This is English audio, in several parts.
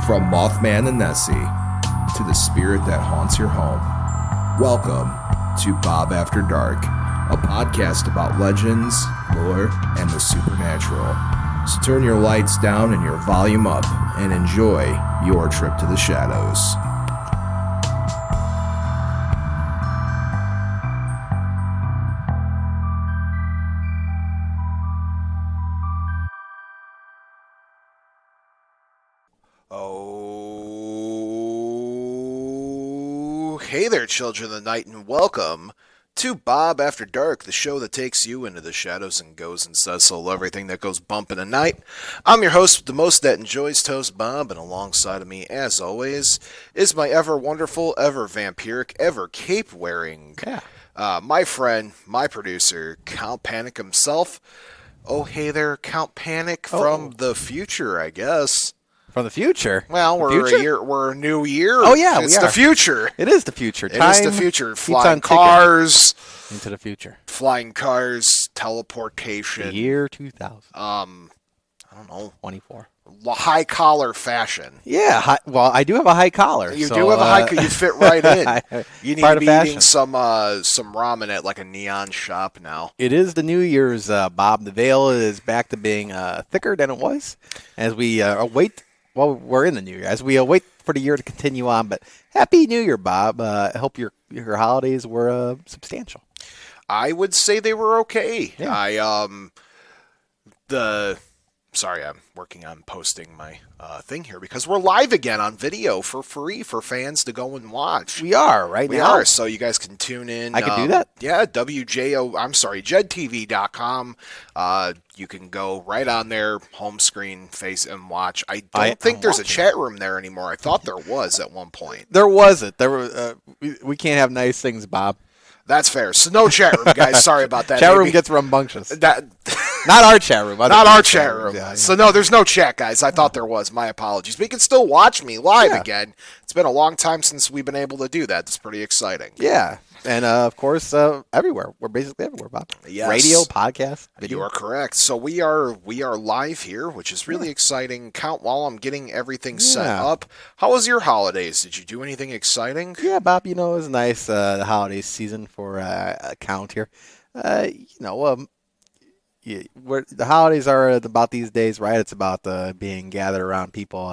From Mothman and Nessie to the spirit that haunts your home, welcome to Bob After Dark, a podcast about legends, lore, and the supernatural. So turn your lights down and your volume up and enjoy your trip to the shadows. Oh, hey there, children of the night, and welcome to Bob After Dark, the show that takes you into the shadows and goes and says hello, everything that goes bump in the night. I'm your host with the most that enjoys toast, Bob, and alongside of me, as always, is my ever wonderful, ever vampiric, ever cape-wearing, my friend, my producer, Count Panic himself. Oh, hey there, Count Panic from the future, I guess. From the future? Well, we're a new year. Oh, yeah, it's the future. It is the future. It is the future. Flying cars. Into the future. Flying cars, teleportation. The year 2000. I don't know. 24. High collar fashion. Yeah, well, I do have a high collar. You do have a high collar. You fit right in. You need to be eating some ramen at like a neon shop now. It is the New Year's, Bob. The veil is back to being thicker than it was as we await. Well, we're in the New Year. As we wait for the year to continue on, but Happy New Year, Bob. I hope your holidays were substantial. I would say they were okay. Yeah. Sorry, I'm working on posting my thing here because we're live again on video for free for fans to go and watch. We are, right now. We are, so you guys can tune in. I can do that? Yeah, JEDTV.com. You can go right on there, home screen, face, and watch. I don't think there's a chat room there anymore. I thought there was at one point. There wasn't. We can't have nice things, Bob. That's fair. So no chat room, guys. Sorry about that. Chat room gets rambunctious. Not our chat room. Not our chat room. Yeah. So no, there's no chat, guys. I thought there was. My apologies. But you can still watch me live again. It's been a long time since we've been able to do that. It's pretty exciting. Yeah. And, of course, everywhere. We're basically everywhere, Bob. Yes. Radio, podcast, video. You are correct. So we are live here, which is really exciting. Count, while I'm getting everything set up, how was your holidays? Did you do anything exciting? Yeah, Bob, it was nice, the holiday season for Count here. The holidays are about these days, right? It's about being gathered around people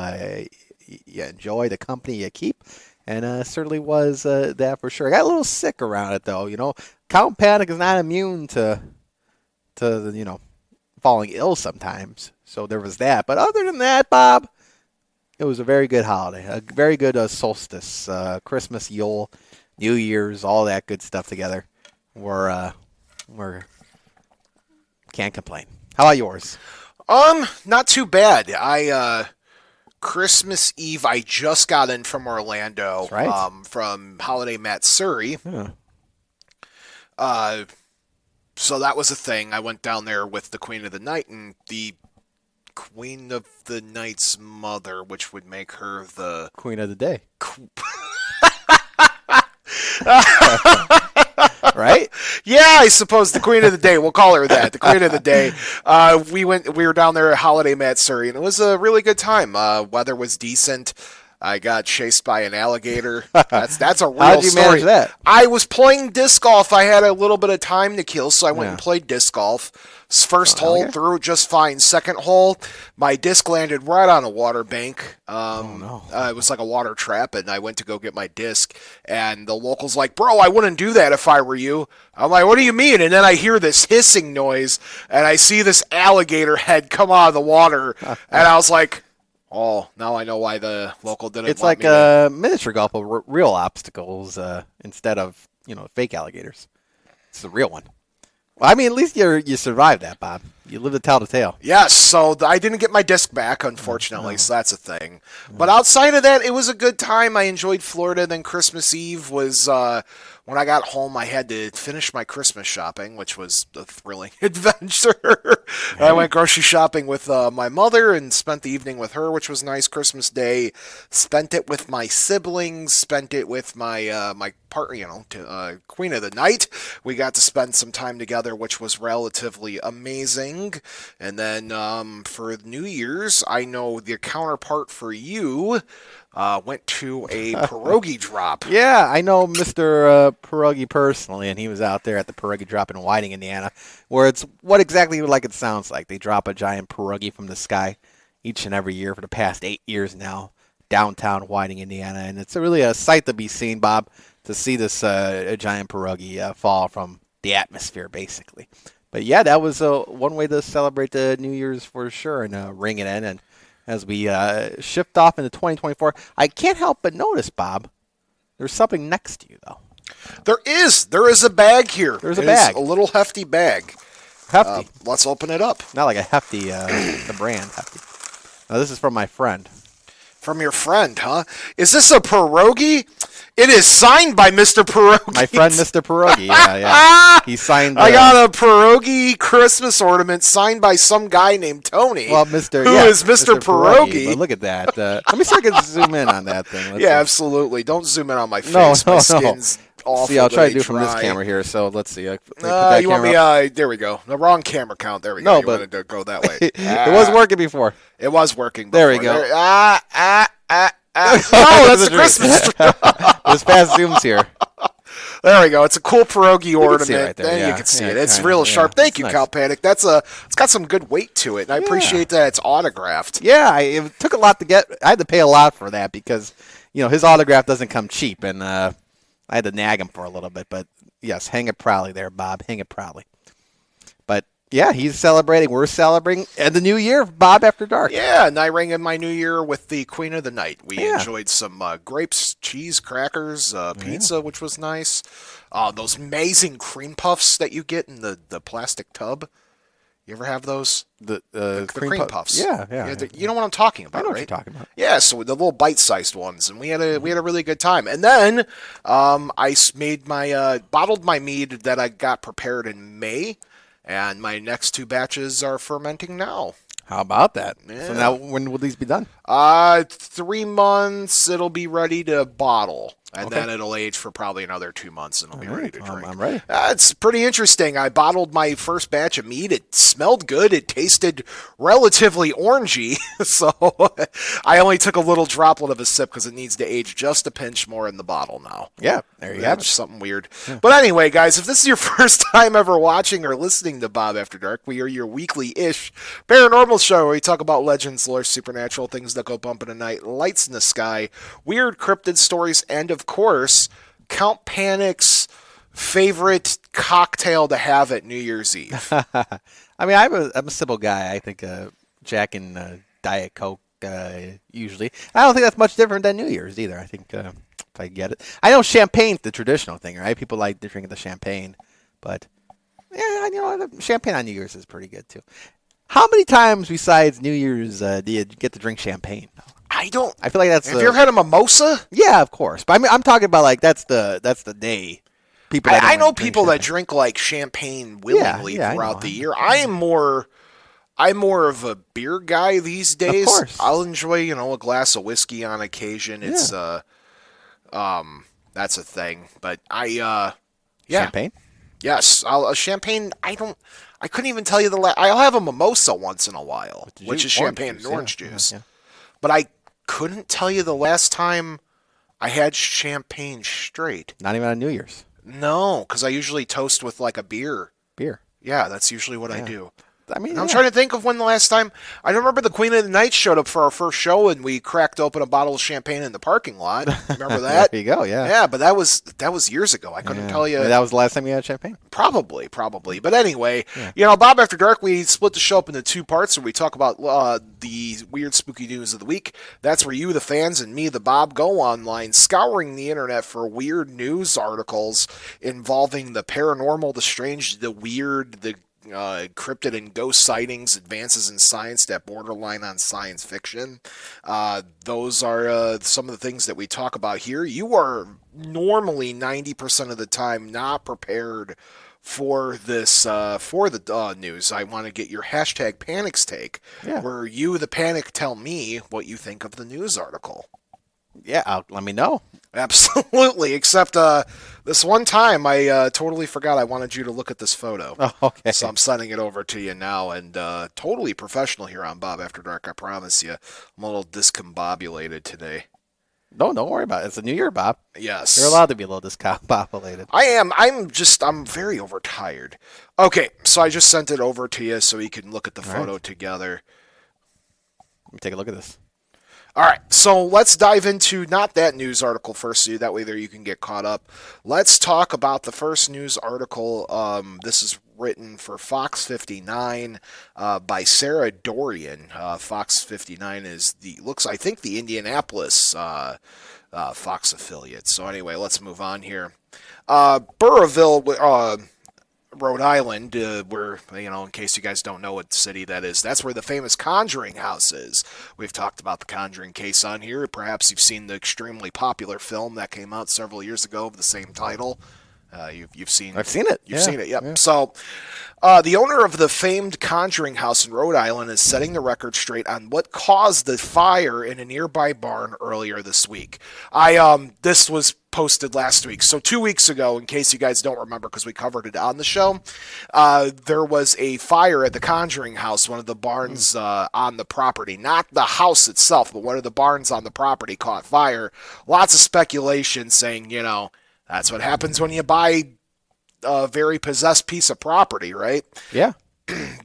you enjoy, the company you keep. And certainly was that for sure. I got a little sick around it, though. Count Panic is not immune to falling ill sometimes. So there was that. But other than that, Bob, it was a very good holiday. A very good solstice, Christmas, Yule, New Year's, all that good stuff together. We're can't complain. How about yours? Not too bad. Christmas Eve, I just got in from Orlando, from Holiday Matsuri. Yeah. So that was a thing. I went down there with the Queen of the Night and the Queen of the Night's mother, which would make her the Queen of the Day. Right? Yeah, I suppose the Queen of the Day. We'll call her that. The Queen of the Day. We were down there at Holiday Matsuri, and it was a really good time. Weather was decent. I got chased by an alligator. That's a real story. How did you manage that? I was playing disc golf. I had a little bit of time to kill, so I went and played disc golf. First hole through just fine. Second hole, my disc landed right on a water bank. It was like a water trap, and I went to go get my disc, and the local's like, "Bro, I wouldn't do that if I were you." I'm like, "What do you mean?" And then I hear this hissing noise, and I see this alligator head come out of the water, and I was like, "Oh, now I know why the local didn't." It's like a miniature golf with real obstacles instead of fake alligators. It's the real one. Well, I mean, at least you survived that, Bob. You lived to tell the tale. Yes, so I didn't get my disc back, unfortunately, so that's a thing. But outside of that, it was a good time. I enjoyed Florida. Then Christmas Eve was, when I got home, I had to finish my Christmas shopping, which was a thrilling adventure. I went grocery shopping with my mother and spent the evening with her, which was nice. Christmas Day, spent it with my siblings, spent it with my my partner, Queen of the Night. We got to spend some time together, which was relatively amazing. And then for New Year's, I know the counterpart for you went to a pierogi drop. Yeah, I know Mr. Pierogi personally, and he was out there at the pierogi drop in Whiting, Indiana, where it's what exactly like it sounds like. They drop a giant pierogi from the sky each and every year for the past 8 years now, downtown Whiting, Indiana, and it's really a sight to be seen, Bob, to see this giant pierogi fall from the atmosphere, basically. But yeah, that was one way to celebrate the New Year's for sure, and ring it in. And as we shift off into 2024, I can't help but notice, Bob, there's something next to you, though. There is a bag here. There's a bag. A little hefty bag. Hefty. Let's open it up. Not like a hefty, the brand hefty. Now, this is from my friend. From your friend, huh? Is this a pierogi? It is signed by Mr. Pierogi. My friend, Mr. Pierogi. Yeah. He signed. I got a pierogi Christmas ornament signed by some guy named Tony. Well, who is Mr. Pierogi. But look at that. Let me see if I can zoom in on that thing. Let's see. Absolutely. Don't zoom in on my face. My skin's awful. See, I'll try to do it from this camera here. So let's see. You want me? There we go. The wrong camera count. There we go. No, you wanted to go that way. It was working before. It was working There before. we go. No, that's a Christmas tree. There's fast zooms here. There we go. It's a cool pierogi ornament. Right there, you can see it. It's real sharp. Thank you, nice. Cal Panic. It's got some good weight to it, and I appreciate that it's autographed. Yeah, it took a lot to get. I had to pay a lot for that because his autograph doesn't come cheap, and I had to nag him for a little bit. But yes, hang it proudly there, Bob. Hang it proudly. But yeah, he's celebrating. We're celebrating and the new year, Bob After Dark. Yeah, and I rang in my new year with the Queen of the Night. We enjoyed some grapes, cheese, crackers, pizza, which was nice. Those amazing cream puffs that you get in the plastic tub. You ever have those? The cream puffs. Yeah. You know what I'm talking about, I know right? what you're talking about. Yeah, so the little bite-sized ones, and we had a really good time. And then I made bottled my mead that I got prepared in May. And my next 2 batches are fermenting now. How about that? Yeah. So now, when will these be done? 3 months, it'll be ready to bottle. And then it'll age for probably another 2 months, and it'll be ready to drink. I'm ready. It's pretty interesting. I bottled my first batch of mead. It smelled good. It tasted relatively orangey. So I only took a little droplet of a sip because it needs to age just a pinch more in the bottle now. Yeah, there you have it. Something weird. Yeah. But anyway, guys, if this is your first time ever watching or listening to Bob After Dark, we are your weekly-ish paranormal show where we talk about legends, lore, supernatural, things that go bump in the night, lights in the sky, weird cryptid stories, and of course, Count Panic's favorite cocktail to have at New Year's Eve. I mean, I'm a simple guy. I think Jack and Diet Coke usually. I don't think that's much different than New Year's either. I think if I get it. I know champagne's the traditional thing, right? People like drinking the champagne. But, yeah, champagne on New Year's is pretty good, too. How many times besides New Year's do you get to drink champagne? I feel like that's. Have you ever had a mimosa? Yeah, of course. But I mean, I'm talking about like that's the day. People. I know people that drink like champagne willingly throughout the year. I'm more of a beer guy these days. Of course. I'll enjoy a glass of whiskey on occasion. It's that's a thing. But champagne. Yes, champagne. I couldn't even tell you I'll have a mimosa once in a while, which is champagne and orange juice. Yeah. But I couldn't tell you the last time I had champagne straight. Not even on New Year's. No, because I usually toast with like a beer. Beer. Yeah, that's usually what I do. I mean, I'm trying to think of when the last time. I remember the Queen of the Night showed up for our first show, and we cracked open a bottle of champagne in the parking lot. Remember that? There you go. Yeah. Yeah, but that was years ago. I couldn't tell you. Maybe that was the last time you had champagne. Probably. But anyway, Bob After Dark, we split the show up into 2 parts, where we talk about the weird, spooky news of the week. That's where you, the fans, and me, the Bob, go online, scouring the internet for weird news articles involving the paranormal, the strange, the weird, the cryptid and ghost sightings, advances in science that borderline on science fiction. Those are some of the things that we talk about here. You are normally 90% of the time not prepared for this for the news. I want to get your hashtag Panics take, where you, the Panic, tell me what you think of the news article. Yeah, let me know. Absolutely, except this one time I totally forgot I wanted you to look at this photo. Oh, okay. So I'm sending it over to you now, and totally professional here on Bob After Dark, I promise you. I'm a little discombobulated today. No, don't worry about it. It's a new year, Bob. Yes. You're allowed to be a little discombobulated. I am. I'm very overtired. Okay, so I just sent it over to you so we can look at the photo together. Let me take a look at this. All right, so let's dive into not that news article first, so that way there you can get caught up. Let's talk about the first news article. This is written for Fox 59 by Sarah Dorian. Fox 59 is I think the Indianapolis Fox affiliate. So anyway, let's move on here. Burrillville, Rhode Island, where, in case you guys don't know what city that is, that's where the famous Conjuring house is. We've talked about the Conjuring case on here. Perhaps you've seen the extremely popular film that came out several years ago of the same title. You've seen. I've seen it. You've seen it. Yep. Yeah. So, the owner of the famed Conjuring house in Rhode Island is setting the record straight on what caused the fire in a nearby barn earlier this week. This was posted last week. So 2 weeks ago, in case you guys don't remember, because we covered it on the show, there was a fire at the Conjuring house, one of the barns on the property. Not the house itself, but one of the barns on the property caught fire. Lots of speculation saying, that's what happens when you buy a very possessed piece of property, right? Yeah.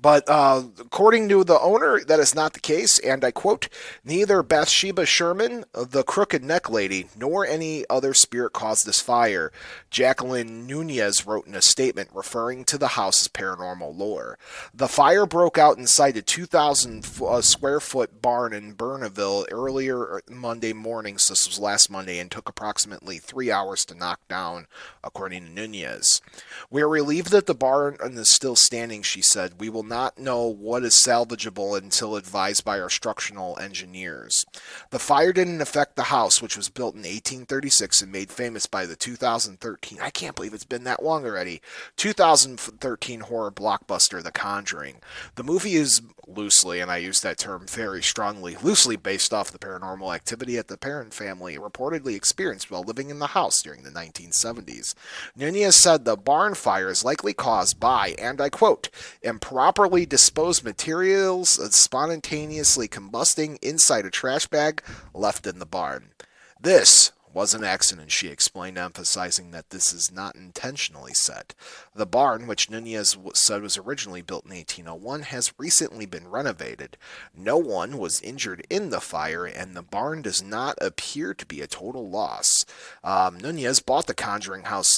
But according to the owner, that is not the case, and I quote, "Neither Bathsheba Sherman, the crooked neck lady, nor any other spirit caused this fire," Jacqueline Nunez wrote in a statement referring to the house's paranormal lore. The fire broke out inside a 2,000 square foot barn in Burnaville earlier Monday morning, so this was last Monday, and took approximately 3 hours to knock down, according to Nunez. "We are relieved that the barn is still standing," she said. "We will not know what is salvageable until advised by our structural engineers." The fire didn't affect the house, which was built in 1836 and made famous by the 2013, I can't believe it's been that long already, 2013 horror blockbuster, The Conjuring. The movie is loosely, and I use that term very strongly, loosely based off the paranormal activity that the Parent family reportedly experienced while living in the house during the 1970s. Nunez said the barn fire is likely caused by, and I quote, "improperly disposed materials spontaneously combusting inside a trash bag left in the barn. This was an accident," she explained, emphasizing that this is not intentionally set. The barn, which Nunez said was originally built in 1801, has recently been renovated. No one was injured in the fire, and the barn does not appear to be a total loss. Nunez bought the Conjuring house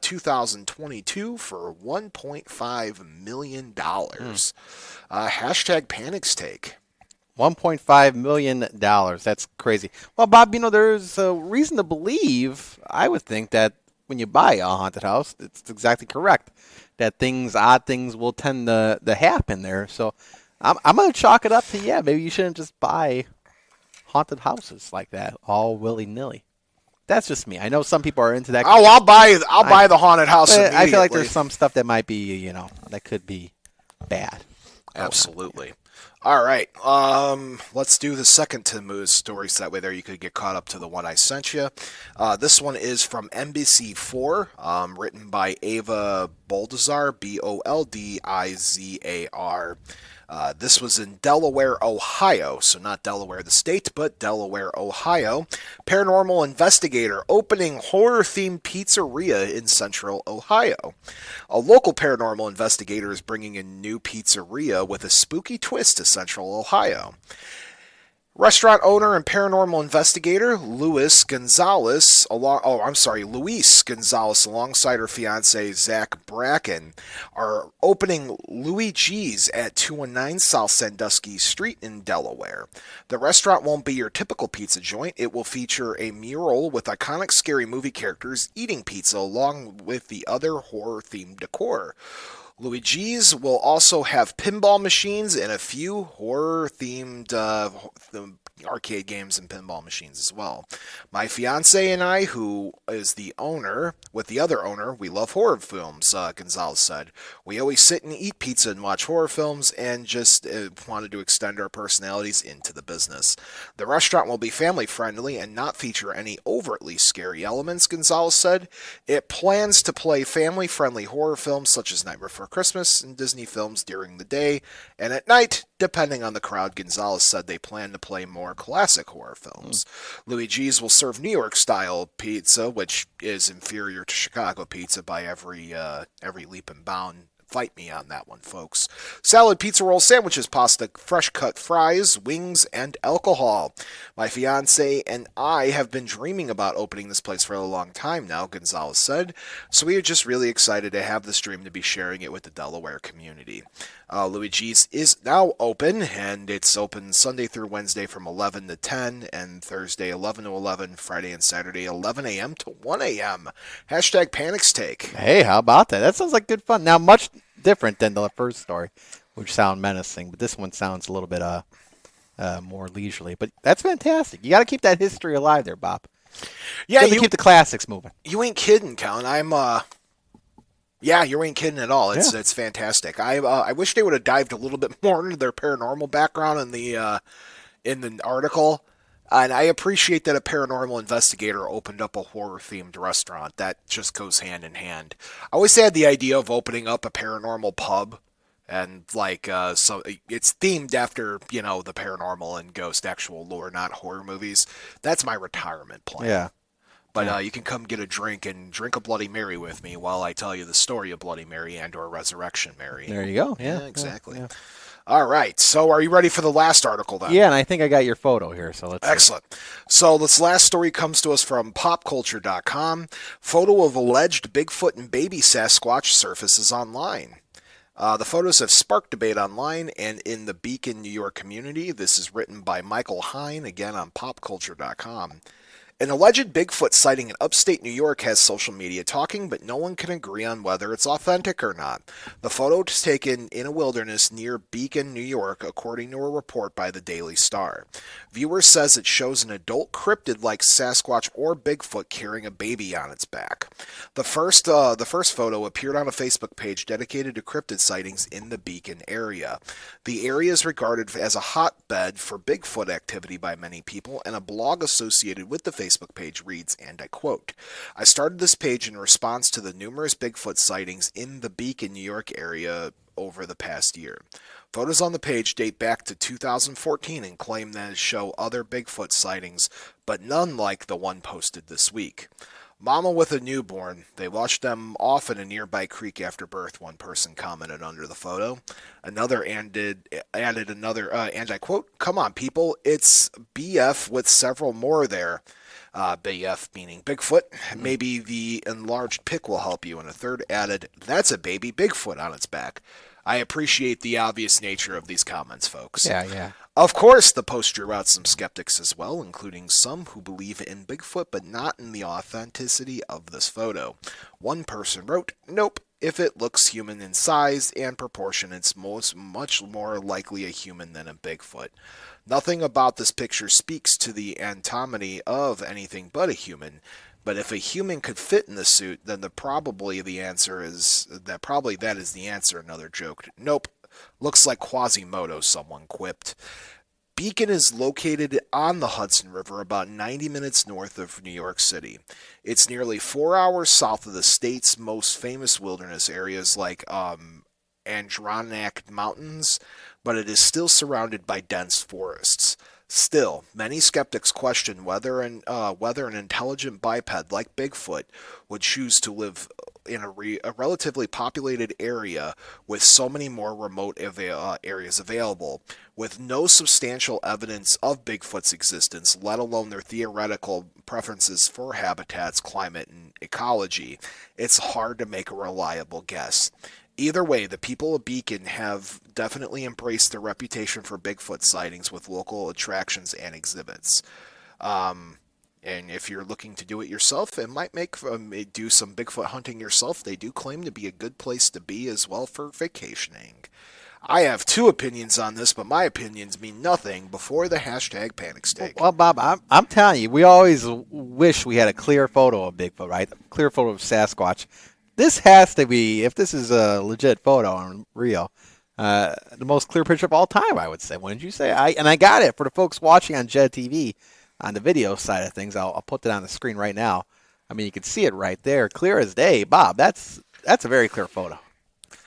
2022 for $1.5 million. Hashtag Panics Take. $1.5 million. That's crazy. Well, Bob, there's a reason to believe, I would think, that when you buy a haunted house, it's exactly correct, that odd things will tend to happen there. So I'm going to chalk it up to, maybe you shouldn't just buy haunted houses like that, all willy-nilly. That's just me. I know some people are into that. Oh, I'll buy the haunted house immediately. I feel like there's some stuff that might be, that could be bad. Absolutely. All right, let's do the second to news story, so that way there you could get caught up to the one I sent you. This one is from NBC4, written by Ava Boldizar, Boldizar. This was in Delaware, Ohio, so not Delaware the state, but Delaware, Ohio. Paranormal investigator opening horror-themed pizzeria in central Ohio. A local paranormal investigator is bringing a new pizzeria with a spooky twist to central Ohio. Restaurant owner and paranormal investigator Luis Gonzalez, alongside her fiance Zach Bracken, are opening Louis G's at 219 South Sandusky Street in Delaware. The restaurant won't be your typical pizza joint. It will feature a mural with iconic scary movie characters eating pizza along with the other horror-themed decor. Luigi's will also have pinball machines and a few horror-themed arcade games and pinball machines as well. My fiance and I, who is the owner, with the other owner, we love horror films, Gonzalez said. We always sit and eat pizza and watch horror films and just wanted to extend our personalities into the business. The restaurant will be family-friendly and not feature any overtly scary elements, Gonzalez said. It plans to play family-friendly horror films such as Nightmare Before Christmas and Disney films during the day, and at night, depending on the crowd, Gonzalez said they plan to play more classic horror films. Luigi's will serve New York-style pizza, which is inferior to Chicago pizza by every leap and bound. Fight me on that one, folks. Salad, pizza roll, sandwiches, pasta, fresh-cut fries, wings, and alcohol. My fiance and I have been dreaming about opening this place for a long time now, Gonzalez said, so we are just really excited to have this dream to be sharing it with the Delaware community. Luigi's is now open, and it's open Sunday through Wednesday from 11 to 10, and Thursday 11 to 11, Friday and Saturday 11 a.m. to 1 a.m. Hashtag Panics Take. Hey, how about that? That sounds like good fun. Now, much different than the first story, which sound menacing, but this one sounds a little bit more leisurely. But that's fantastic. You got to keep that history alive there, Bob. Yeah, you keep the classics moving. You ain't kidding, Count. Yeah, you ain't kidding at all. It's fantastic. I wish they would have dived a little bit more into their paranormal background in the article. And I appreciate that a paranormal investigator opened up a horror-themed restaurant. That just goes hand in hand. I always had the idea of opening up a paranormal pub, and so it's themed after the paranormal and ghost actual lore, not horror movies. That's my retirement plan. Yeah. But you can come get a drink and drink a Bloody Mary with me while I tell you the story of Bloody Mary and or Resurrection Mary. There you go. Yeah, exactly. Yeah. All right. So are you ready for the last article then? Yeah, and I think I got your photo here. So let's. Excellent. So this last story comes to us from popculture.com. Photo of alleged Bigfoot and baby Sasquatch surfaces online. The photos have sparked debate online and in the Beacon, New York community. This is written by Michael Hine, again on popculture.com. An alleged Bigfoot sighting in upstate New York has social media talking, but no one can agree on whether it's authentic or not. The photo was taken in a wilderness near Beacon, New York, according to a report by the Daily Star. Viewers says it shows an adult cryptid-like Sasquatch or Bigfoot carrying a baby on its back. The first photo appeared on a Facebook page dedicated to cryptid sightings in the Beacon area. The area is regarded as a hotbed for Bigfoot activity by many people, and a blog associated with the Facebook page reads, and I quote, "I started this page in response to the numerous Bigfoot sightings in the Beacon, New York area over the past year. Photos on the page date back to 2014 and claim that it show other Bigfoot sightings, but none like the one posted this week. Mama with a newborn. They washed them off in a nearby creek after birth," one person commented under the photo. Another added another, and I quote, "Come on, people, it's BF with several more there." BF meaning Bigfoot. "Maybe the enlarged pic will help you." And a third added, "That's a baby Bigfoot on its back." I appreciate the obvious nature of these comments, folks. Yeah. Of course, the post drew out some skeptics as well, including some who believe in Bigfoot but not in the authenticity of this photo. One person wrote, "Nope, if it looks human in size and proportion, it's much more likely a human than a Bigfoot. Nothing about this picture speaks to the anatomy of anything but a human. But if a human could fit in the suit, then probably that is the answer," another joked. "Nope, looks like Quasimodo," someone quipped. Beacon is located on the Hudson River about 90 minutes north of New York City. It's nearly 4 hours south of the state's most famous wilderness areas like Adirondack Mountains, but it is still surrounded by dense forests. Still, many skeptics question whether an intelligent biped like Bigfoot would choose to live in a relatively populated area with so many more remote areas available, with no substantial evidence of Bigfoot's existence, let alone their theoretical preferences for habitats, climate, and ecology. It's hard to make a reliable guess. Either way, the people of Beacon have definitely embraced their reputation for Bigfoot sightings with local attractions and exhibits. And if you're looking to do it yourself, it might do some Bigfoot hunting yourself. They do claim to be a good place to be as well for vacationing. I have two opinions on this, but my opinions mean nothing before the hashtag panic steak. Well, Bob, I'm telling you, we always wish we had a clear photo of Bigfoot, right? A clear photo of Sasquatch. This has to be, if this is a legit photo and real, the most clear picture of all time, I would say. Wouldn't you say? I got it for the folks watching on Jed TV on the video side of things. I'll put that on the screen right now. I mean, you can see it right there, clear as day. Bob, that's a very clear photo.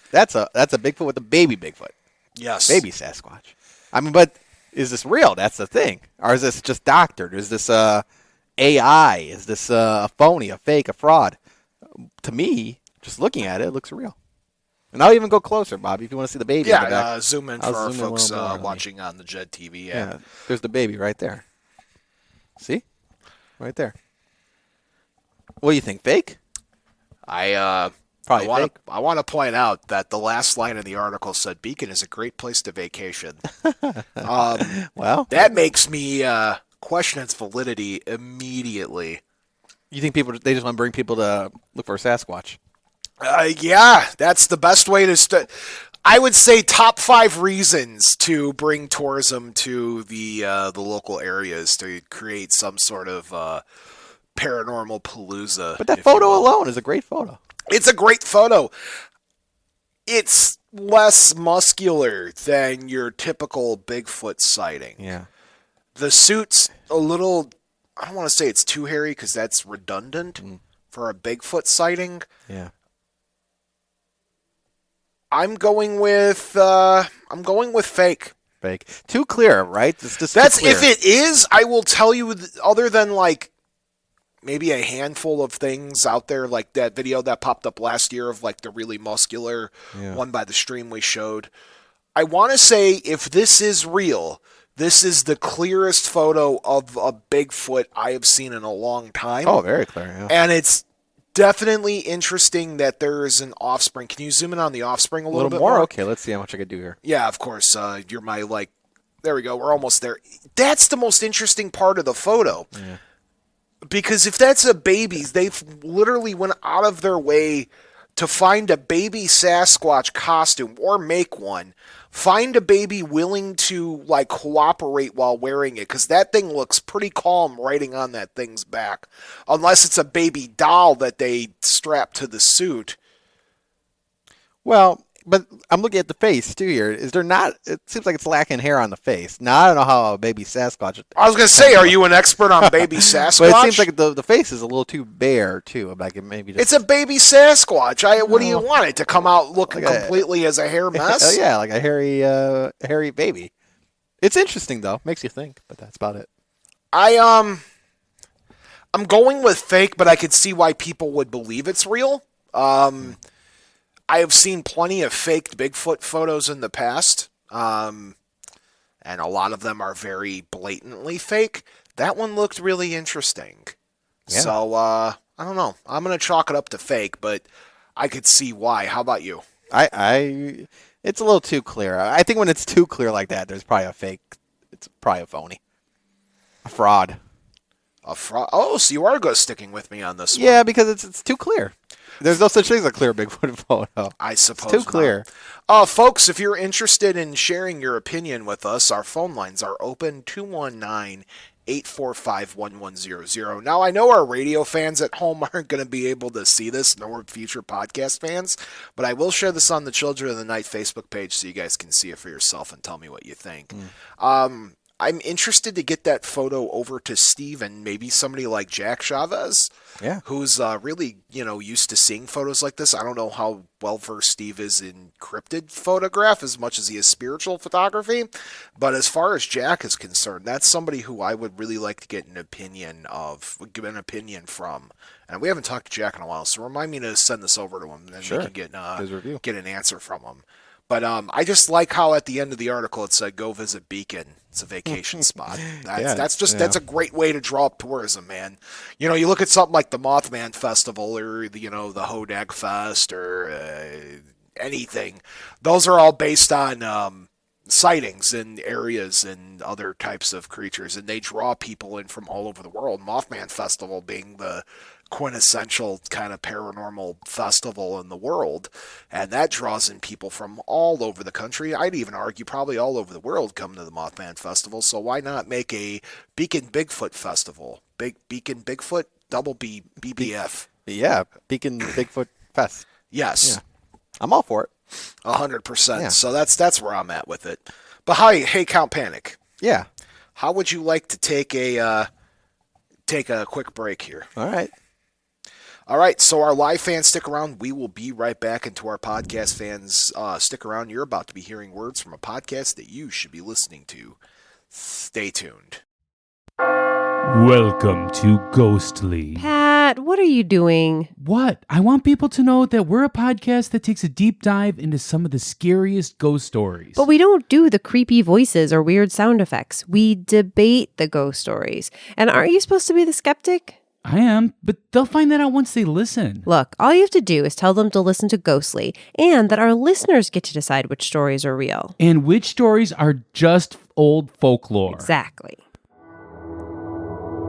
That's a Bigfoot with a baby Bigfoot. Yes. Baby Sasquatch. I mean, but is this real? That's the thing. Or is this just doctored? Is this AI? Is this a phony, a fake, a fraud? To me, just looking at it looks real. And I'll even go closer, Bobby, if you want to see the baby. Yeah, zoom in for our folks watching on the Jed TV. Yeah, there's the baby right there. See? Right there. What do you think? Fake? I want to point out that the last line in the article said Beacon is a great place to vacation. Well, that makes me question its validity immediately. You think they just want to bring people to look for a Sasquatch? Yeah, that's the best way to I would say top 5 reasons to bring tourism to the local areas to create some sort of paranormal palooza. But that photo alone is a great photo. It's a great photo. It's less muscular than your typical Bigfoot sighting. Yeah. The suit's a little, I don't want to say it's too hairy because that's redundant for a Bigfoot sighting. Yeah. I'm going with fake. Fake. Too clear, right? That's if it is, I will tell you, other than like maybe a handful of things out there, like that video that popped up last year of like the really muscular one by the stream we showed. I want to say if this is real, this is the clearest photo of a Bigfoot I have seen in a long time. Oh, very clear, yeah. And it's definitely interesting that there is an offspring. Can you zoom in on the offspring a little bit more? Okay, let's see how much I can do here. Yeah, of course. You're my there we go. We're almost there. That's the most interesting part of the photo. Yeah. Because if that's a baby, they've literally went out of their way to find a baby Sasquatch costume or make one. Find a baby willing to cooperate while wearing it, because that thing looks pretty calm riding on that thing's back. Unless it's a baby doll that they strap to the suit. Well, but I'm looking at the face too here. Is there not? It seems like it's lacking hair on the face. Now I don't know how a baby Sasquatch. I was gonna say, are you an expert on baby Sasquatch? But it seems like the face is a little too bare too. Like it maybe just. It's a baby Sasquatch. What do you want it to come out looking completely as a hair mess? Yeah, like a hairy baby. It's interesting though. Makes you think, but that's about it. I'm going with fake, but I could see why people would believe it's real. I have seen plenty of faked Bigfoot photos in the past, and a lot of them are very blatantly fake. That one looked really interesting. Yeah. So, I don't know. I'm going to chalk it up to fake, but I could see why. How about you? It's a little too clear. I think when it's too clear like that, there's probably a fake. It's probably a phony. A fraud. A fraud? Oh, so you are sticking with me on this one. Yeah, because it's too clear. There's no such thing as a clear Bigfoot photo. I suppose it's too clear. Folks, if you're interested in sharing your opinion with us, our phone lines are open, 219-845-1100. Now, I know our radio fans at home aren't going to be able to see this, nor future podcast fans, but I will share this on the Children of the Night Facebook page so you guys can see it for yourself and tell me what you think. I'm interested to get that photo over to Steve and maybe somebody like Jack Chavez, who's really, used to seeing photos like this. I don't know how well-versed Steve is in cryptid photograph as much as he is spiritual photography, but as far as Jack is concerned, that's somebody who I would really like to get an opinion from. And we haven't talked to Jack in a while, so remind me to send this over to him, and then we can get an answer from him. But I just like how at the end of the article it said, "Go visit Beacon. It's a vacation spot." That's a great way to draw up tourism, man. You look at something like the Mothman Festival or the Hodag Fest or anything. Those are all based on sightings in areas and other types of creatures, and they draw people in from all over the world. Mothman Festival being the quintessential kind of paranormal festival in the world, and that draws in people from all over the country. I'd even argue probably all over the world come to the Mothman Festival, so why not make a Beacon Bigfoot Festival? Beacon Bigfoot, double B, BBF. Yeah, Beacon Bigfoot Fest. Yes. Yeah. I'm all for it. 100%. Yeah. So that's where I'm at with it. But hey, Count Panic. Yeah. How would you like to take a quick break here? All right. All right, so our live fans, stick around. We will be right back. And to our podcast fans, stick around. You're about to be hearing words from a podcast that you should be listening to. Stay tuned. Welcome to Ghostly. Pat, what are you doing? What? I want people to know that we're a podcast that takes a deep dive into some of the scariest ghost stories. But we don't do the creepy voices or weird sound effects. We debate the ghost stories. And aren't you supposed to be the skeptic? I am, but they'll find that out once they listen. Look, all you have to do is tell them to listen to Ghostly, and that our listeners get to decide which stories are real. And which stories are just old folklore. Exactly.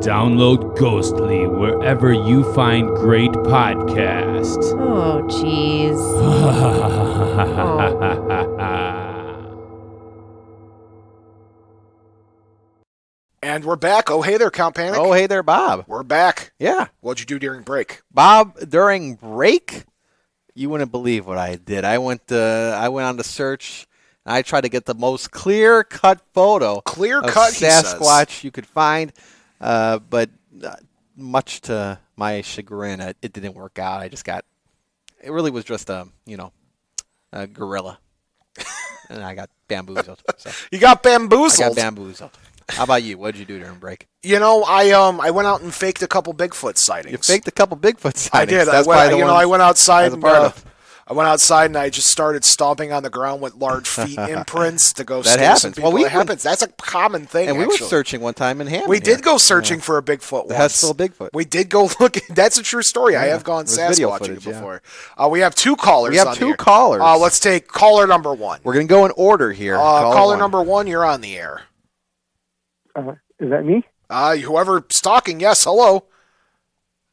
Download Ghostly wherever you find great podcasts. Oh, jeez. And we're back. Oh, hey there, Count Panic. Oh, hey there, Bob. We're back. Yeah. What'd you do during break? Bob, during break, you wouldn't believe what I did. I went on to search, and I tried to get the most clear-cut photo Clear-cut, of he says. Sasquatch you could find, but much to my chagrin, it didn't work out. It really was just a gorilla, and I got bamboozled. So. You got bamboozled. I got bamboozled. How about you? What did you do during break? You know, I went out and faked a couple Bigfoot sightings. You faked a couple Bigfoot sightings. I did. That's I went outside. I I went outside and I just started stomping on the ground with large feet imprints to go. That scare some happens. people. Well, That happens. That's a common thing. And we actually. were searching one time in Hammond. We did go searching for a Bigfoot the once. Hessville Bigfoot. We did go look. That's a true story. I Yeah. have gone There was video Sasquatching footage, before. We have two callers. We have on two the air. callers. Let's take caller number one. We're going to go in order here. Caller number one, you're on the air. Is that me? Whoever's talking, yes. Hello.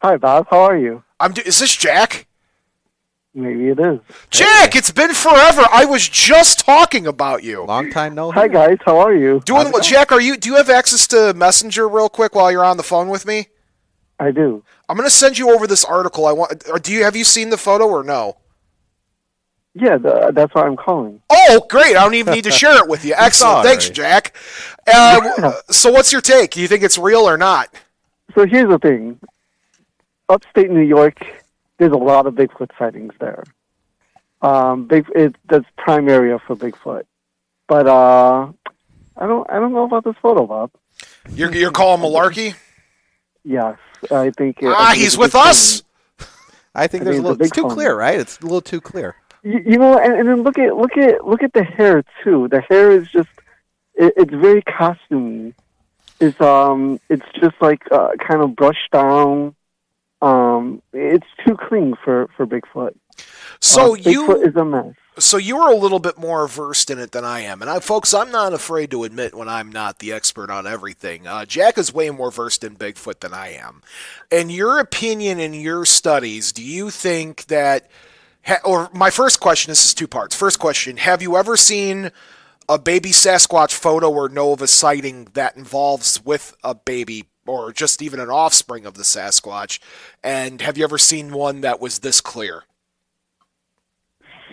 Hi, Bob. How are you? Is this Jack? Maybe it is. Jack, it's been forever. I was just talking about you. Long time no. Hi, guys. How are you? Doing well. Jack, do you have access to Messenger real quick while you're on the phone with me? I do. I'm going to send you over this article. Have you seen the photo or no? Yeah, that's why I'm calling. Oh, great. I don't even need to share it with you. Excellent. Thanks, Jack. So what's your take? Do you think it's real or not? So here's the thing. Upstate New York, there's a lot of Bigfoot sightings there. That's prime area for Bigfoot. But I don't know about this photo, Bob. You're calling malarkey? Yes, I think. He's with us. I think it's too clear, right? It's a little too clear. You know, and then look at the hair too. The hair is just it's very costumey. It's just like kind of brushed down. It's too clean for Bigfoot. So Bigfoot is a mess. So you're a little bit more versed in it than I am. And folks, I'm not afraid to admit when I'm not the expert on everything. Jack is way more versed in Bigfoot than I am. In your opinion, in your studies, do you think that, or my first question, this is two parts. First question, have you ever seen a baby Sasquatch photo or know of a sighting that involves with a baby or just even an offspring of the Sasquatch? And have you ever seen one that was this clear?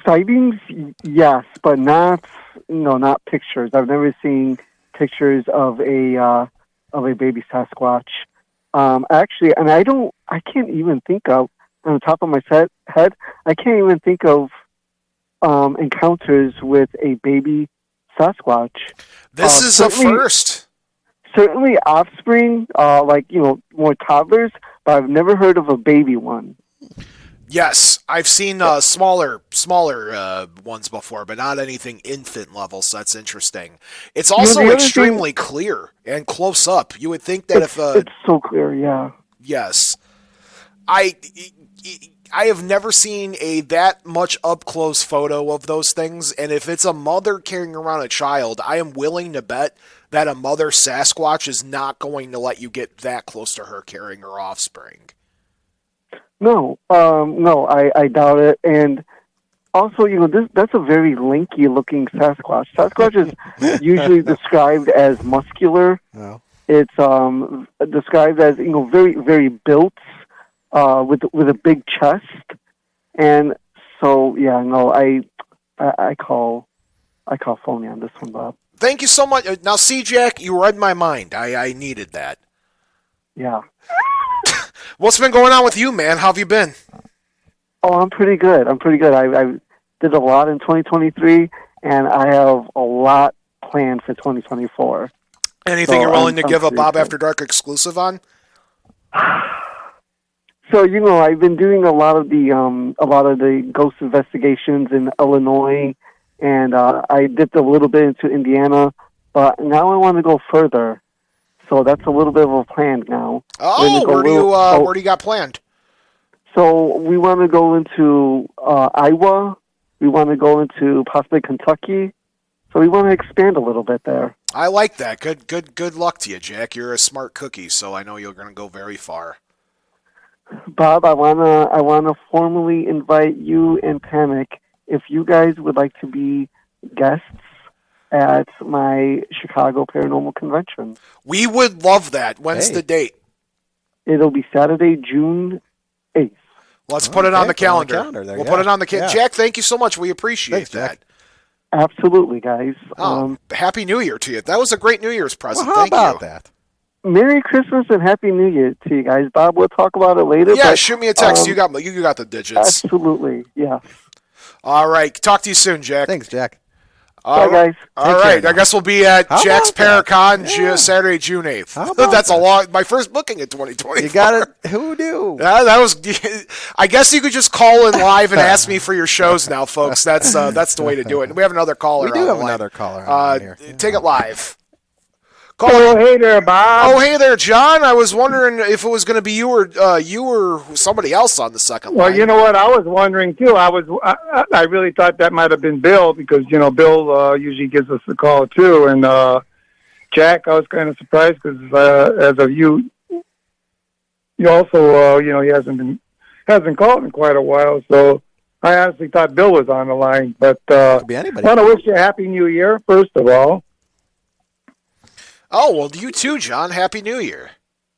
Sightings, yes, but not pictures. I've never seen pictures of a baby Sasquatch. Actually, and I can't even think of, on the top of my head, I can't even think of encounters with a baby Sasquatch. This is a first. Certainly offspring, more toddlers, but I've never heard of a baby one. Yes, I've seen smaller ones before, but not anything infant level, so that's interesting. It's also extremely clear and close up. You would think that it's so clear, yeah. Yes. I I have never seen that much up close photo of those things, and if it's a mother carrying around a child, I am willing to bet that a mother Sasquatch is not going to let you get that close to her carrying her offspring. No, I doubt it. And also, that's a very lanky-looking Sasquatch. Sasquatch is usually described as muscular. No. It's described as very, very built, with a big chest. And so, I call phony on this one, Bob. Thank you so much. Now, see, Jack, you read my mind. I needed that. Yeah. What's been going on with you, man? How have you been? Oh, I'm pretty good. I did a lot in 2023, and I have a lot planned for 2024. Anything you're willing to give a Bob After Dark exclusive on? So, I've been doing a lot of the ghost investigations in Illinois, and I dipped a little bit into Indiana, but now I want to go further. So that's a little bit of a plan now. Oh, where do you got planned? So we want to go into Iowa. We want to go into possibly Kentucky. So we want to expand a little bit there. I like that. Good luck to you, Jack. You're a smart cookie, so I know you're going to go very far. Bob, I wanna formally invite you and Panic if you guys would like to be guests at my Chicago Paranormal Convention. We would love that. When's the date? It'll be Saturday, June 8th. Let's put it on the calendar. We'll put it on the calendar. Jack, thank you so much. We appreciate that. Absolutely, guys. Happy New Year to you. That was a great New Year's present. Well, how about that? Merry Christmas and Happy New Year to you guys. Bob, we'll talk about it later. Yeah, shoot me a text. You got the digits. Absolutely, yeah. All right. Talk to you soon, Jack. Thanks, Jack. Bye, guys. All right. I guess we'll be at Jack's Paracon Saturday, June 8th. That's my first booking in 2020. You got it. Who knew? That was. I guess you could just call in live and ask me for your shows now, folks. That's the way to do it. We have another caller. We do have another caller on here. Take it live. Oh, hey there, Bob. Oh, hey there, John. I was wondering if it was going to be you or somebody else on the second line. Well, you know what? I was wondering, too. I really thought that might have been Bill because, Bill usually gives us a call, too. And Jack, I was kind of surprised because as of you also, he hasn't called in quite a while. So I honestly thought Bill was on the line. But I Could be anybody. want to wish you a Happy New Year, first of all. Oh, well, you too, John. Happy New Year.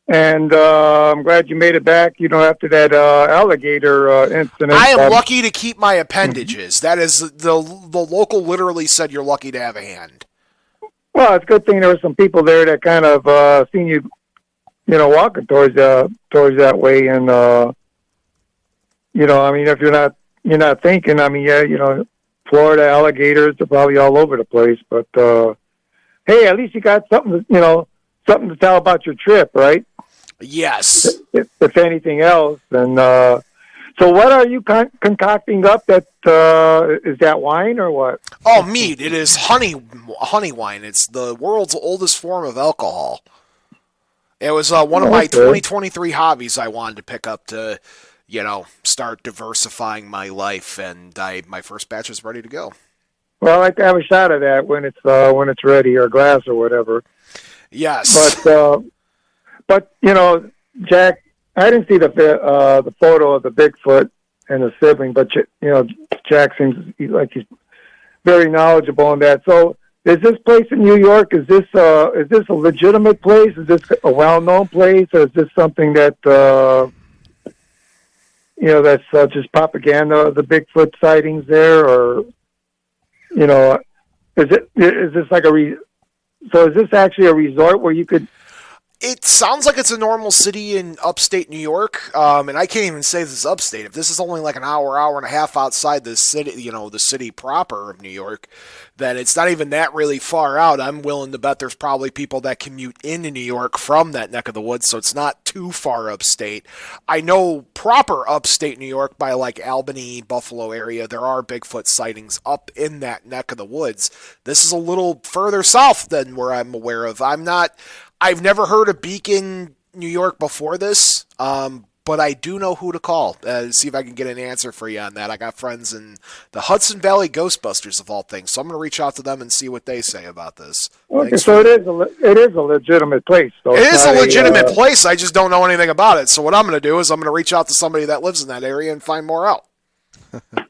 And I'm glad you made it back, after that alligator incident. I am lucky to keep my appendages. That is, the local literally said you're lucky to have a hand. Well, it's a good thing there were some people there that kind of seen you, walking towards that way. And, if you're not thinking, Florida alligators are probably all over the place, but, hey, at least you got something to tell about your trip, right? Yes. If anything else. And so what are you concocting up? That is that wine or what? Oh, mead. It is honey wine. It's the world's oldest form of alcohol. It was one of my 2023 hobbies I wanted to pick up to, start diversifying my life, and my first batch is ready to go. Well, I like to have a shot of that when it's ready, or a glass or whatever. Yes. But Jack, I didn't see the photo of the Bigfoot and the sibling, but Jack seems like he's very knowledgeable on that. So, is this place in New York? Is this a legitimate place? Is this a well-known place, or is this something that that's just propaganda? The Bigfoot sightings there, or is this like so is this actually a resort where you could? It sounds like it's a normal city in upstate New York, and I can't even say this is upstate. If this is only like an hour and a half outside the city, the city proper of New York, then it's not even that really far out. I'm willing to bet there's probably people that commute into New York from that neck of the woods, so it's not too far upstate. I know proper upstate New York by like Albany, Buffalo area, there are Bigfoot sightings up in that neck of the woods. This is a little further south than where I'm aware of. I've never heard of Beacon, New York before this, but I do know who to call. See if I can get an answer for you on that. I got friends in the Hudson Valley Ghostbusters, of all things, so I'm going to reach out to them and see what they say about this. Okay, so it is a legitimate place. Though. It is a legitimate place. I just don't know anything about it. So what I'm going to do is I'm going to reach out to somebody that lives in that area and find more out.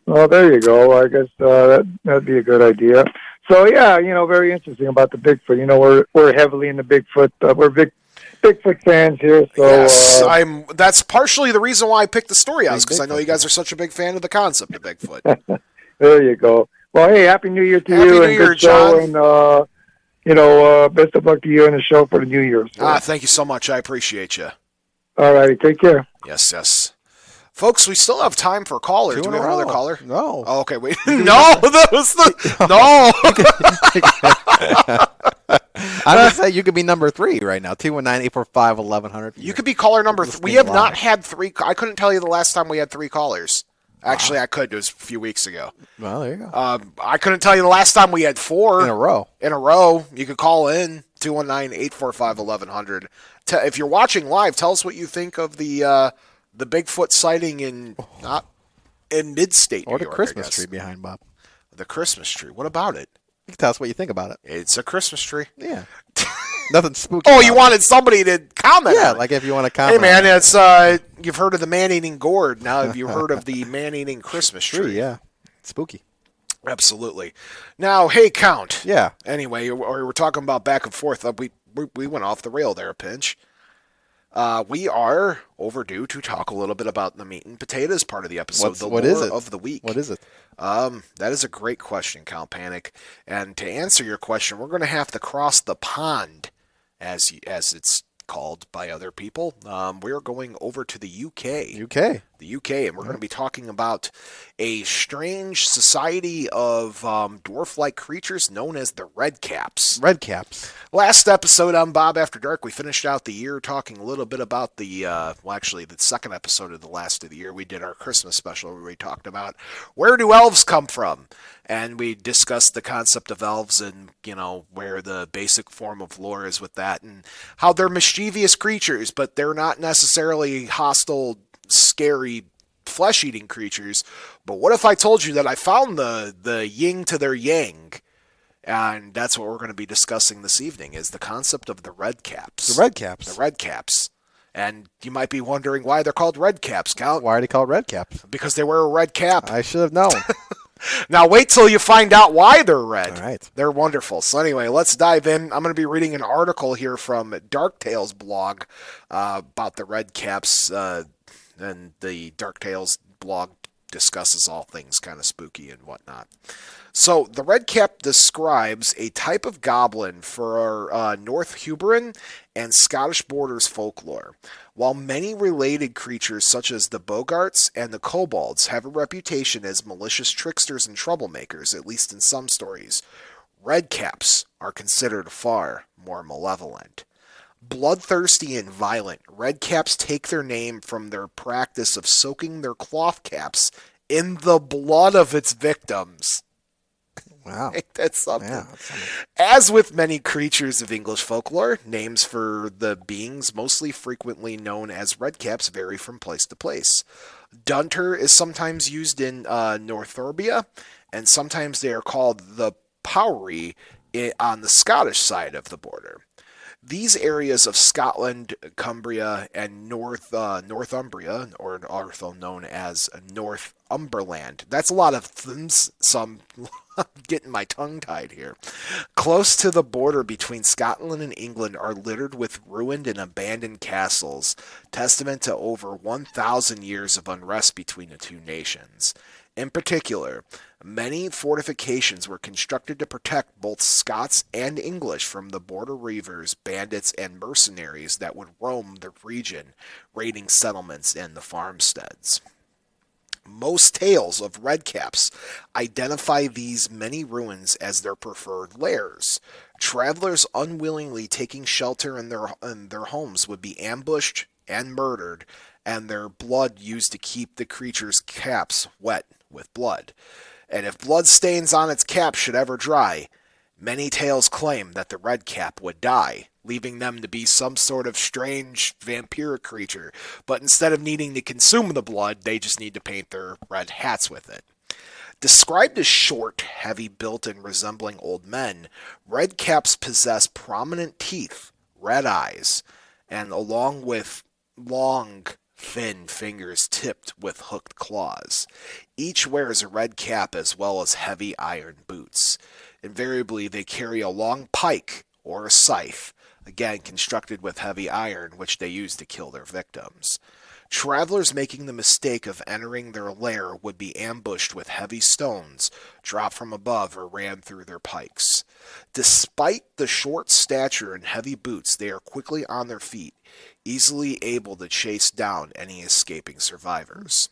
Well, there you go. I guess that'd be a good idea. So yeah, very interesting about the Bigfoot. We're heavily into Bigfoot. We're Bigfoot fans here. So yes, that's partially the reason why I picked the story out, because I know you guys are such a big fan of the concept of Bigfoot. There you go. Well, hey, Happy New Year to you. Happy New and Year, good show, John. And best of luck to you and the show for the New Year. So. Thank you so much. I appreciate you. All righty, take care. Yes. Folks, we still have time for callers. Do we have another caller? No. Oh, okay, wait. No, that was no. I'm going to say you could be number 3 right now, 219-845-1100. You could be caller number 3. We have not had 3. I couldn't tell you the last time we had 3 callers. Actually, I could. It was a few weeks ago. Well, there you go. I couldn't tell you the last time we had 4. In a row. You could call in, 219-845-1100. If you're watching live, tell us what you think of the Bigfoot sighting in mid-state New York. Or the Christmas tree behind Bob. The Christmas tree. What about it? You can tell us what you think about it. It's a Christmas tree. Yeah. Nothing spooky. Oh, you wanted somebody to comment Yeah, on it. like if you want to comment. Hey, man, it's you've heard of the man-eating gourd. Now have you heard of the man-eating Christmas tree? Yeah. Spooky. Absolutely. Now, hey, Count. Yeah. Anyway, we're talking about back and forth. We went off the rail there, Pinch. We are overdue to talk a little bit about the meat and potatoes part of the episode. What is it? Of the week. What is it? That is a great question, Count Panic. And to answer your question, we're going to have to cross the pond, as it's called by other people. We're going over to the UK. The UK, and we're going to be talking about a strange society of dwarf-like creatures known as the Redcaps. Last episode on Bob After Dark, we finished out the year talking a little bit about the second episode of the last of the year. We did our Christmas special where we talked about where do elves come from? And we discussed the concept of elves and, where the basic form of lore is with that and how they're mischievous creatures, but they're not necessarily hostile, scary, flesh-eating creatures. But what if I told you that I found the yin to their yang? And that's what we're going to be discussing this evening, is the concept of the Redcaps. The Redcaps. And you might be wondering why they're called Redcaps, Count. Why are they called Redcaps? Because they wear a red cap. I should have known. Now wait till you find out why they're red. All right. They're wonderful. So anyway, let's dive in. I'm going to be reading an article here from Dark Tales blog about the Redcaps. And the Dark Tales blog discusses all things kind of spooky and whatnot. So the Redcap describes a type of goblin for Northumbrian and Scottish borders folklore. While many related creatures such as the Bogarts and the Kobolds have a reputation as malicious tricksters and troublemakers, at least in some stories, Redcaps are considered far more malevolent. Bloodthirsty and violent, Redcaps take their name from their practice of soaking their cloth caps in the blood of its victims. Wow. That's something. Yeah, that's something. As with many creatures of English folklore, names for the beings mostly frequently known as Redcaps vary from place to place. Dunter is sometimes used in Northumbria, and sometimes they are called the Powrie on the Scottish side of the border. These areas of Scotland, Cumbria, and Northumbria, or also known as Northumberland. That's a lot of things, so I'm getting my tongue tied here. Close to the border between Scotland and England are littered with ruined and abandoned castles, testament to over 1,000 years of unrest between the two nations. In particular, many fortifications were constructed to protect both Scots and English from the border reivers, bandits, and mercenaries that would roam the region, raiding settlements and the farmsteads. Most tales of Redcaps identify these many ruins as their preferred lairs. Travelers unwillingly taking shelter in their homes would be ambushed and murdered, and their blood used to keep the creature's caps wet with blood. And if blood stains on its cap should ever dry, many tales claim that the Redcap would die leaving them to be some sort of strange vampiric creature. But instead of needing to consume the blood, they just need to paint their red hats with it. Described as short, heavy-built, and resembling old men, redcaps possess prominent teeth, red eyes, and along with long, thin fingers tipped with hooked claws. Each wears a red cap as well as heavy iron boots. Invariably, they carry a long pike or a scythe, again constructed with heavy iron, which they use to kill their victims. Travelers making the mistake of entering their lair would be ambushed with heavy stones, dropped from above or rammed through their pikes. Despite the short stature and heavy boots, they are quickly on their feet, easily able to chase down any escaping survivors.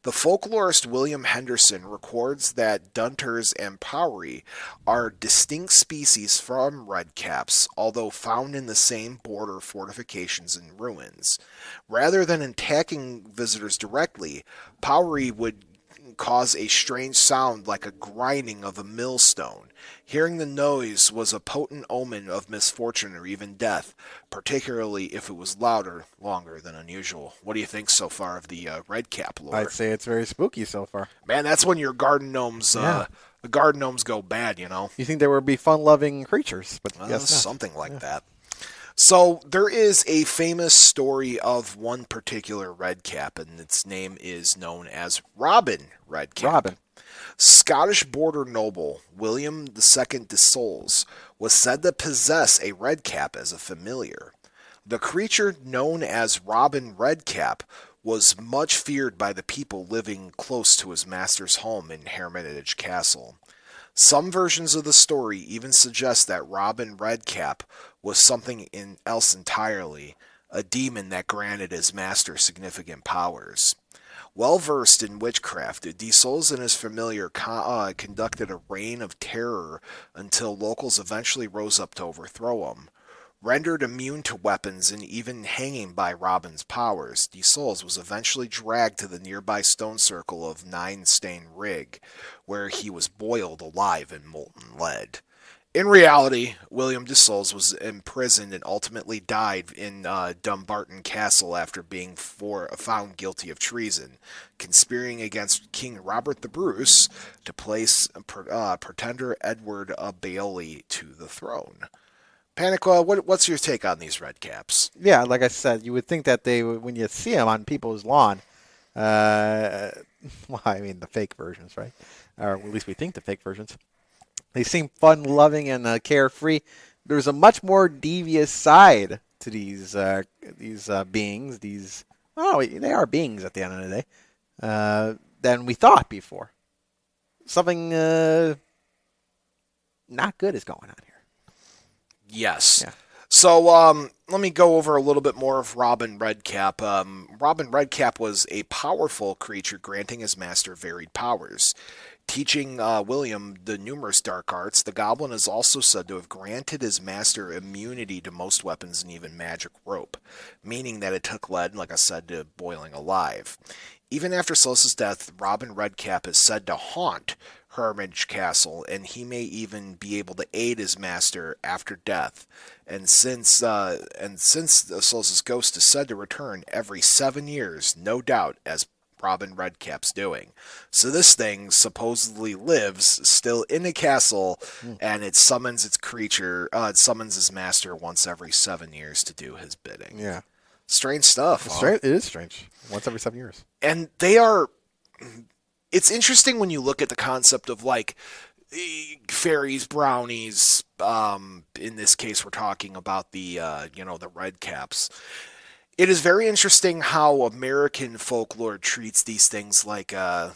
The folklorist William Henderson records that Dunters and Powrie are distinct species from redcaps, although found in the same border fortifications and ruins. Rather than attacking visitors directly, Powrie would cause a strange sound like a grinding of a millstone. Hearing the noise was a potent omen of misfortune or even death, particularly if it was louder, longer than unusual. What do you think so far of the redcap lore? I'd say it's very spooky so far. Man, that's when your garden gnomes, the garden gnomes go bad, you know. You think they would be fun-loving creatures, but yes, something like that. So there is a famous story of one particular redcap, and its name is known as Robin Redcap. Robin. Scottish border noble William II de Soles was said to possess a redcap as a familiar. The creature known as Robin Redcap was much feared by the people living close to his master's home in Hermitage Castle. Some versions of the story even suggest that Robin Redcap was something else entirely, a demon that granted his master significant powers. Well versed in witchcraft, de Soles and his familiar conducted a reign of terror until locals eventually rose up to overthrow him. Rendered immune to weapons and even hanging by Robin's powers, de Soles was eventually dragged to the nearby stone circle of Nine Stane Rig, where he was boiled alive in molten lead. In reality, William de Soles was imprisoned and ultimately died in Dumbarton Castle after being found guilty of treason, conspiring against King Robert the Bruce to place pretender Edward Bailey to the throne. Panic, what's your take on these redcaps? Yeah, like I said, you would think that they, when you see them on people's lawn, well, I mean the fake versions, right? Or at least we think the fake versions. They seem fun-loving and carefree. There's a much more devious side to these beings. They are beings at the end of the day, than we thought before. Something not good is going on here. Yes. Yeah. So let me go over a little bit more of Robin Redcap. Robin Redcap was a powerful creature granting his master varied powers. Teaching William the numerous dark arts, the goblin is also said to have granted his master immunity to most weapons and even magic rope, meaning that it took lead, like I said, to boiling alive. Even after Solus' death, Robin Redcap is said to haunt Hermitage Castle, and he may even be able to aid his master after death. And since Solus' ghost is said to return every 7 years, no doubt, as Robin Redcap's doing. So this thing supposedly lives still in the castle, and it summons its creature, it summons his master once every 7 years to do his bidding. Yeah. Strange stuff. It is strange. Once every 7 years. And they are... It's interesting when you look at the concept of, like, fairies, brownies. In this case, we're talking about the redcaps. It is very interesting how American folklore treats these things like, I'm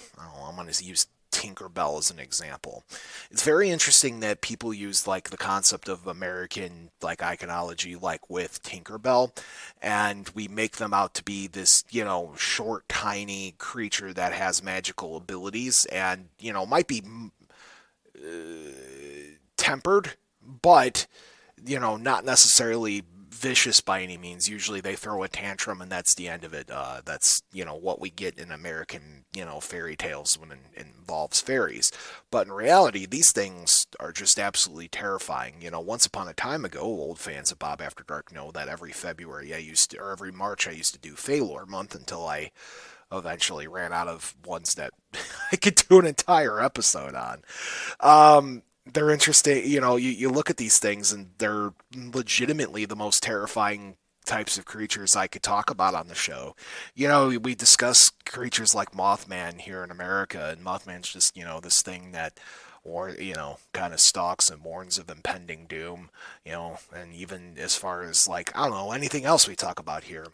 going to use Tinkerbell as an example. It's very interesting that people use like the concept of American like iconology like with Tinkerbell, and we make them out to be this, short, tiny creature that has magical abilities and, might be tempered, but, not necessarily vicious by any means. Usually they throw a tantrum and that's the end of it. That's, what we get in American, fairy tales when it involves fairies. But in reality, these things are just absolutely terrifying. Once upon a time ago, old fans of Bob After Dark know that every February or every March I used to do Faelore month until I eventually ran out of ones that I could do an entire episode on. They're interesting. You look at these things and they're legitimately the most terrifying types of creatures I could talk about on the show. We discuss creatures like Mothman here in America, and Mothman's just, this thing that, or, kind of stalks and warns of impending doom, and even as far as like, I don't know, anything else we talk about here.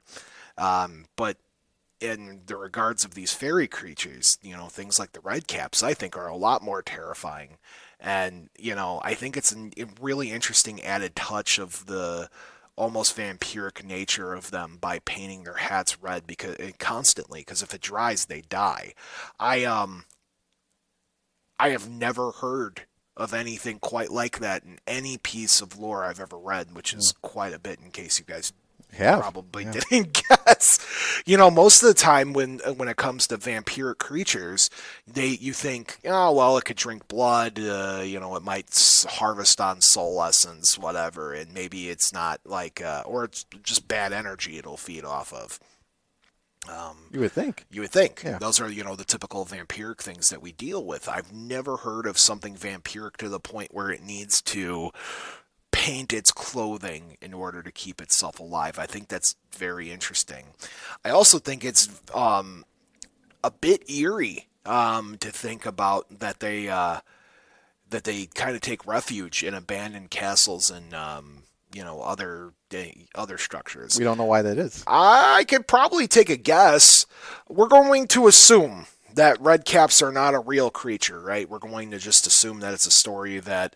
But in the regards of these fairy creatures, things like the Redcaps, I think are a lot more terrifying. And, I think it's a really interesting added touch of the almost vampiric nature of them by painting their hats red constantly, because if it dries, they die. I have never heard of anything quite like that in any piece of lore I've ever read, which is quite a bit, in case you guys probably didn't guess. Most of the time when it comes to vampiric creatures, you think, oh well, it could drink blood, it might harvest on soul essence, whatever, and maybe it's not like, or it's just bad energy it'll feed off of. You would think. Yeah. Those are, the typical vampiric things that we deal with. I've never heard of something vampiric to the point where it needs to paint its clothing in order to keep itself alive. I think that's very interesting. I also think it's a bit eerie to think about that they kind of take refuge in abandoned castles and other structures. We don't know why that is. I could probably take a guess. We're going to assume that Redcaps are not a real creature, right? We're going to just assume that it's a story that,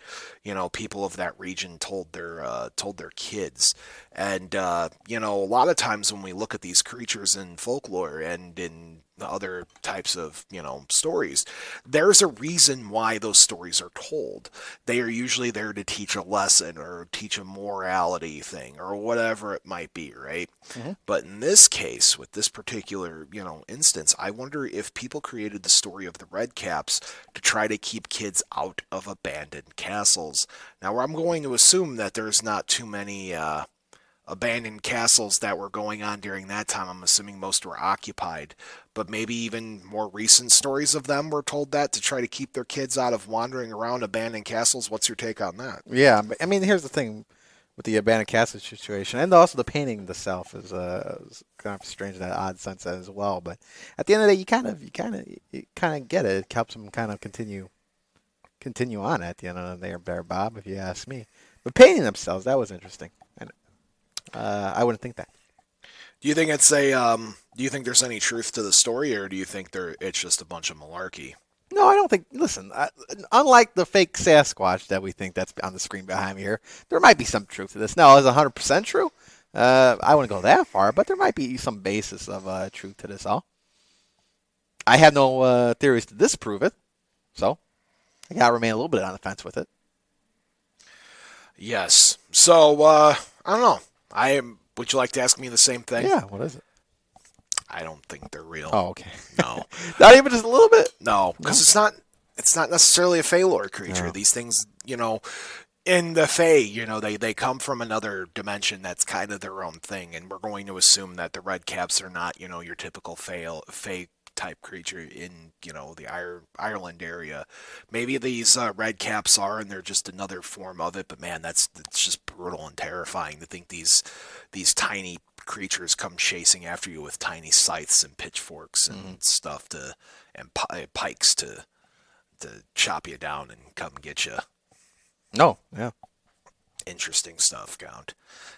people of that region told their kids. And, a lot of times when we look at these creatures in folklore and in other types of, stories, there's a reason why those stories are told. They are usually there to teach a lesson or teach a morality thing or whatever it might be, right? Mm-hmm. But in this case, with this particular, instance, I wonder if people created the story of the Redcaps to try to keep kids out of abandoned castles. Now, I'm going to assume that there's not too many abandoned castles that were going on during that time. I'm assuming most were occupied, but maybe even more recent stories of them were told that to try to keep their kids out of wandering around abandoned castles. What's your take on that? Yeah, I mean, here's the thing with the abandoned castle situation, and also the painting itself is kind of strange in that odd sense as well. But at the end of the day, you kind of get it. It helps them kind of continue on at the end of the day, there, Bob, if you ask me. But painting themselves, that was interesting. And I wouldn't think that. Do you think it's do you think there's any truth to the story, or do you think it's just a bunch of malarkey? No, I don't think. Listen, unlike the fake Sasquatch that we think that's on the screen behind me here, there might be some truth to this. Now, is it 100% true? I wouldn't go that far, but there might be some basis of truth to this all. I have no theories to disprove it, so I got to remain a little bit on the fence with it. Yes. So, I don't know. Would you like to ask me the same thing? Yeah, what is it? I don't think they're real. Oh, okay. No. Not even just a little bit? No, because it's not necessarily a Faelore creature. No. These things, in the Fae, they come from another dimension that's kind of their own thing, and we're going to assume that the Redcaps are not, your typical Fae type creature in, the Ireland area. Maybe these Redcaps are, and they're just another form of it, but man, it's just brutal and terrifying to think these tiny creatures come chasing after you with tiny scythes and pitchforks and stuff and pikes to chop you down and come get you. No, yeah. Interesting stuff, Count.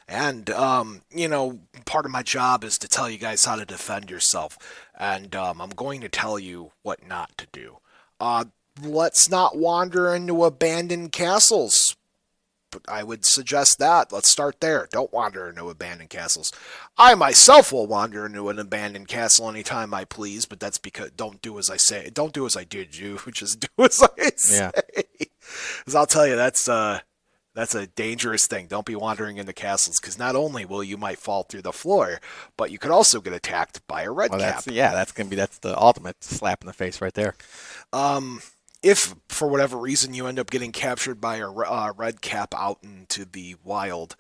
And, part of my job is to tell you guys how to defend yourself. And I'm going to tell you what not to do. Let's not wander into abandoned castles. But I would suggest that. Let's start there. Don't wander into abandoned castles. I myself will wander into an abandoned castle anytime I please, but that's because don't do as I say. Don't do as I did you. Just do as I say. Yeah. Because I'll tell you, that's That's a dangerous thing. Don't be wandering into castles, because not only will you might fall through the floor, but you could also get attacked by a redcap. That's the ultimate slap in the face right there. If for whatever reason you end up getting captured by a redcap out into the wild,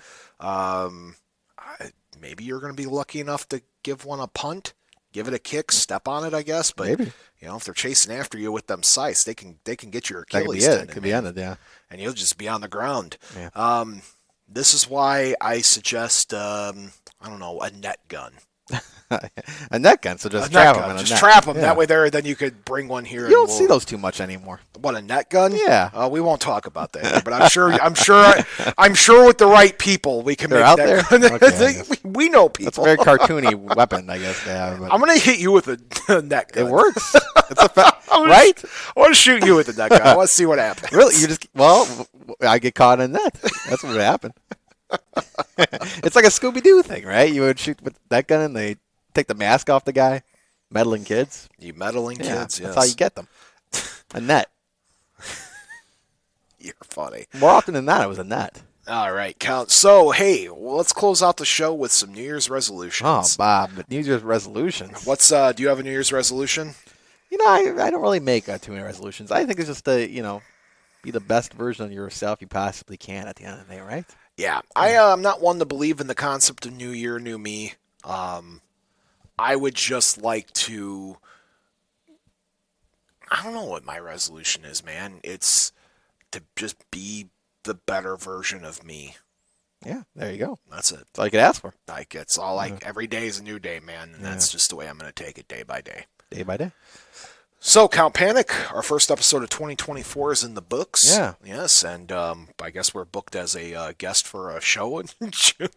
maybe you're going to be lucky enough to give one a punt, give it a kick, step on it, I guess. But maybe. If they're chasing after you with them scythes, they can get your Achilles tendon. Could be ended, yeah. And you'll just be on the ground. Yeah. This is why I suggest, a net gun. A net gun, so just trap them. Trap them. Yeah. That way, then you could bring one here. You don't see those too much anymore. What, a net gun? Yeah. We won't talk about that here, but I'm sure with the right people we can They're make out that there. Okay, we know people. That's a very cartoony weapon, I guess. Yeah, I'm gonna hit you with a net gun. It works. It's a right? I want to shoot you with a net gun. I want to see what happens. Really? I get caught in a net. That's what would happen. It's like a Scooby-Doo thing, right? You would shoot with that gun and they take the mask off the guy. Meddling kids. You meddling kids, yes. That's how you get them. A net. You're funny. More often than not, it was a net. All right, Count. So, hey, let's close out the show with some New Year's resolutions. Oh, Bob, but New Year's resolutions. Do you have a New Year's resolution? I don't really make too many resolutions. I think it's just to, be the best version of yourself you possibly can at the end of the day, right? Yeah. I'm not one to believe in the concept of New Year, New Me. I would just like to... I don't know what my resolution is, man. It's to just be the better version of me. Yeah, there you go. That's it. That's all you could ask for. It's all every day is a new day, man. And that's just the way I'm going to take it day by day. Day by day. So, Count Panic, our first episode of 2024 is in the books. Yeah. Yes, and I guess we're booked as a guest for a show in June.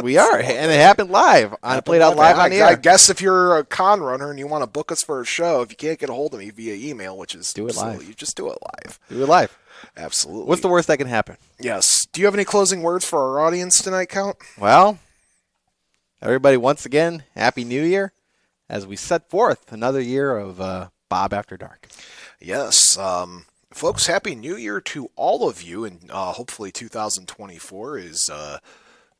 We are, and it happened live. I played out live on the air. I guess if you're a con runner and you want to book us for a show, if you can't get a hold of me via email, which is do it live. You just do it live. Do it live. Absolutely. What's the worst that can happen? Yes. Do you have any closing words for our audience tonight, Count? Well, everybody, once again, Happy New Year as we set forth another year of Bob After Dark. Yes. Folks, Happy New Year to all of you, and hopefully 2024 is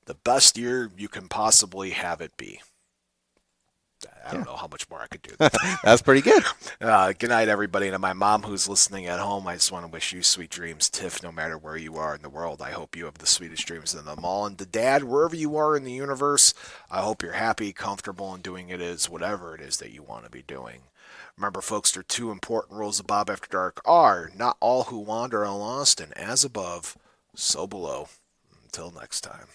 the best year you can possibly have it be. I don't know how much more I could do. That's pretty good. Good night, everybody. And to my mom who's listening at home, I just want to wish you sweet dreams, Tiff, no matter where you are in the world. I hope you have the sweetest dreams in them all. And to Dad, wherever you are in the universe, I hope you're happy, comfortable, and doing it is whatever it is that you want to be doing. Remember, folks, there are two important rules of Bob After Dark are not all who wander are lost, and as above, so below. Until next time.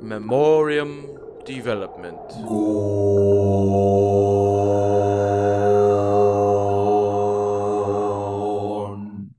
Memoriam Development. Gold.